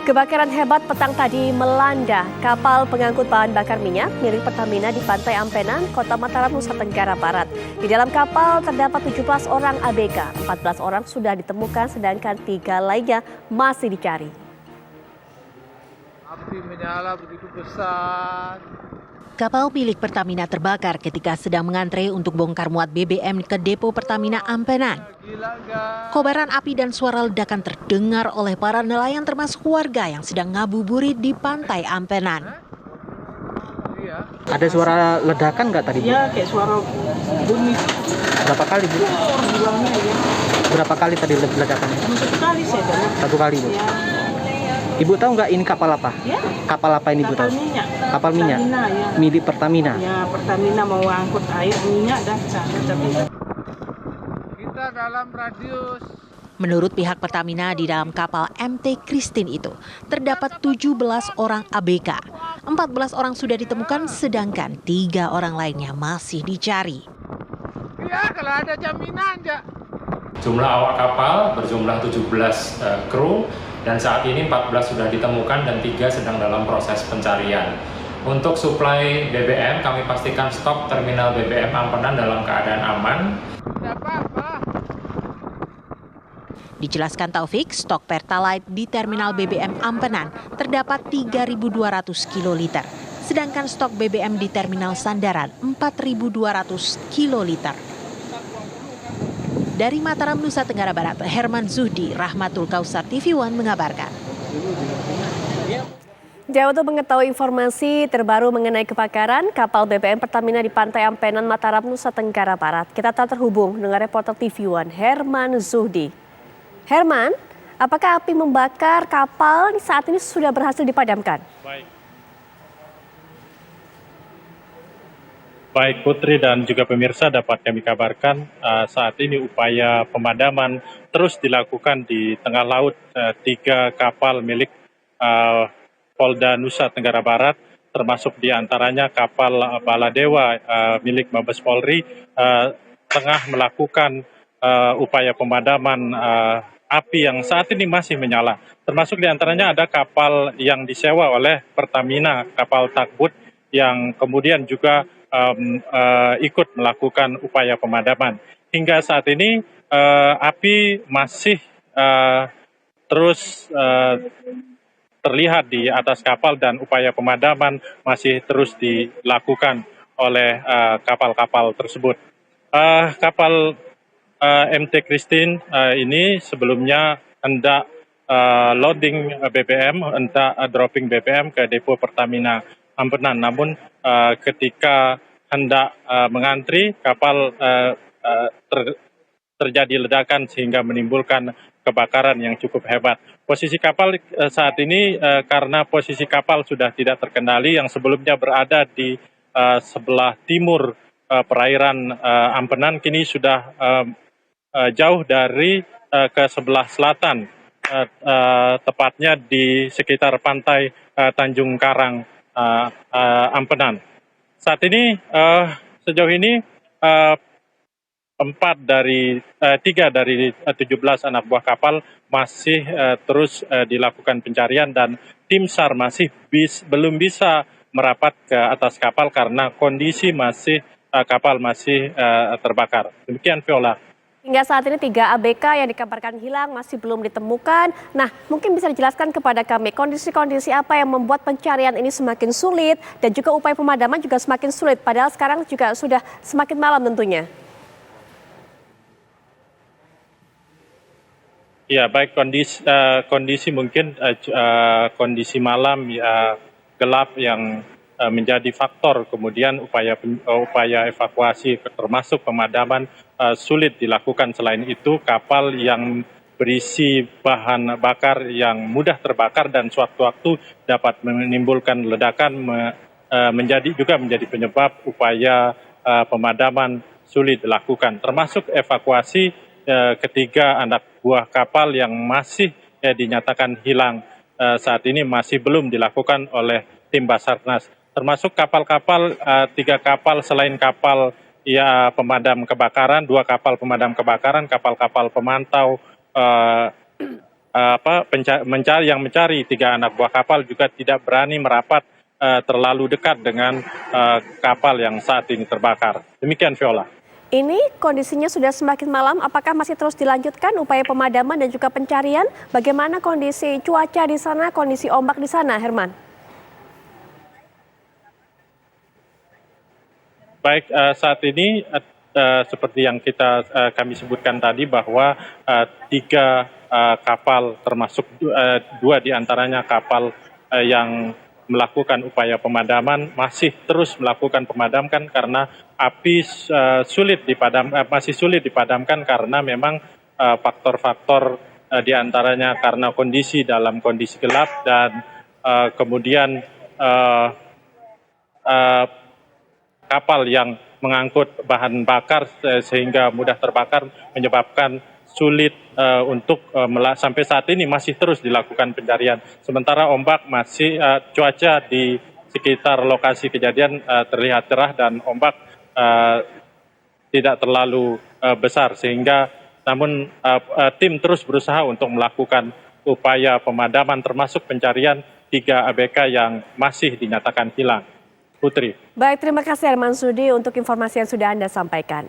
Kebakaran hebat petang tadi melanda kapal pengangkut bahan bakar minyak milik Pertamina di Pantai Ampenan, Kota Mataram, Nusa Tenggara Barat. Di dalam kapal terdapat 17 orang ABK, 14 orang sudah ditemukan sedangkan 3 lainnya masih dicari. Api menyala begitu besar. Kapal milik Pertamina terbakar ketika sedang mengantre untuk bongkar muat BBM ke depo Pertamina Ampenan. Kobaran api dan suara ledakan terdengar oleh para nelayan termasuk warga yang sedang ngabuburit di pantai Ampenan. Ada suara ledakan nggak tadi, Bu? Iya, kayak suara bumi. Berapa kali, Bu? Bilangnya ya. Berapa kali tadi ledakannya? Satu kali saya dengar. Satu kali, Bu. Ya. Ibu tahu nggak ini kapal apa? Ya. Kapal apa ini, Bu tahu? Minyak. Kapal minyak? Pertamina, ya. Milik Pertamina? Ya, Pertamina mau angkut air minyak dah ke sana. Tapi Kita dalam radius. Menurut pihak Pertamina, di dalam kapal MT Christine itu terdapat 17 orang ABK. 14 orang sudah ditemukan sedangkan 3 orang lainnya masih dicari. Iya, kalau ada jaminan ya. Jumlah awak kapal berjumlah 17 kru dan saat ini 14 sudah ditemukan dan 3 sedang dalam proses pencarian. Untuk suplai BBM, kami pastikan stok terminal BBM Ampenan dalam keadaan aman. Tidak apa-apa. Dijelaskan Taufik, stok Pertalite di terminal BBM Ampenan terdapat 3.200 kiloliter, sedangkan stok BBM di terminal Sandaran 4.200 kiloliter. Dari Mataram, Nusa Tenggara Barat, Herman Zuhdi, Rahmatul Kausar, TV One mengabarkan. Untuk mengetahui informasi terbaru mengenai kebakaran kapal BBM Pertamina di Pantai Ampenan, Mataram, Nusa Tenggara Barat, kita telah terhubung dengan reporter TV One Herman Zuhdi. Herman, apakah api membakar kapal saat ini sudah berhasil dipadamkan? Baik Putri dan juga pemirsa, dapat kami kabarkan saat ini upaya pemadaman terus dilakukan di tengah laut. 3 kapal milik Polda Nusa Tenggara Barat, termasuk diantaranya kapal Baladewa milik Mabes Polri, tengah melakukan upaya pemadaman api yang saat ini masih menyala. Termasuk diantaranya ada kapal yang disewa oleh Pertamina, kapal Takbut, yang kemudian juga ikut melakukan upaya pemadaman. Hingga saat ini api masih terus terlihat di atas kapal dan upaya pemadaman masih terus dilakukan oleh kapal-kapal tersebut. Kapal MT Christine ini sebelumnya hendak loading BBM, hendak dropping BBM ke depo Pertamina Ampenan. Namun ketika hendak mengantri, kapal terjadi ledakan sehingga menimbulkan kebakaran yang cukup hebat. Posisi kapal saat ini karena posisi kapal sudah tidak terkendali, yang sebelumnya berada di sebelah timur perairan Ampenan kini sudah jauh dari ke sebelah selatan, tepatnya di sekitar pantai Tanjung Karang Ampenan. Saat ini sejauh ini 3 dari 17 anak buah kapal masih terus dilakukan pencarian dan tim SAR masih belum bisa merapat ke atas kapal karena kondisi kapal masih terbakar. Demikian Viola. Hingga saat ini 3 ABK yang dikabarkan hilang masih belum ditemukan. Nah, mungkin bisa dijelaskan kepada kami kondisi-kondisi apa yang membuat pencarian ini semakin sulit dan juga upaya pemadaman juga semakin sulit. Padahal sekarang juga sudah semakin malam tentunya. Ya, baik, kondisi mungkin kondisi malam gelap yang menjadi faktor, kemudian upaya evakuasi termasuk pemadaman sulit dilakukan. Selain itu, kapal yang berisi bahan bakar yang mudah terbakar dan sewaktu-waktu dapat menimbulkan ledakan menjadi penyebab upaya pemadaman sulit dilakukan, termasuk evakuasi ketiga anak buah kapal yang masih dinyatakan hilang saat ini masih belum dilakukan oleh tim Basarnas. Termasuk kapal-kapal, 3 kapal selain kapal pemadam kebakaran, 2 kapal pemadam kebakaran, kapal-kapal pemantau mencari 3 anak buah kapal juga tidak berani merapat terlalu dekat dengan kapal yang saat ini terbakar. Demikian, Viola. Ini kondisinya sudah semakin malam, apakah masih terus dilanjutkan upaya pemadaman dan juga pencarian? Bagaimana kondisi cuaca di sana, kondisi ombak di sana, Herman? Baik, saat ini seperti yang kami sebutkan tadi bahwa 3 kapal termasuk 2 diantaranya kapal yang melakukan upaya pemadaman masih terus melakukan pemadaman karena api masih sulit dipadamkan karena memang faktor-faktor diantaranya karena dalam kondisi gelap dan kemudian kapal yang mengangkut bahan bakar sehingga mudah terbakar menyebabkan sulit untuk sampai saat ini masih terus dilakukan pencarian. Sementara cuaca di sekitar lokasi kejadian terlihat cerah dan ombak tidak terlalu besar sehingga namun tim terus berusaha untuk melakukan upaya pemadaman termasuk pencarian 3 ABK yang masih dinyatakan hilang. Putri. Baik, terima kasih Herman Zuhdi untuk informasi yang sudah Anda sampaikan.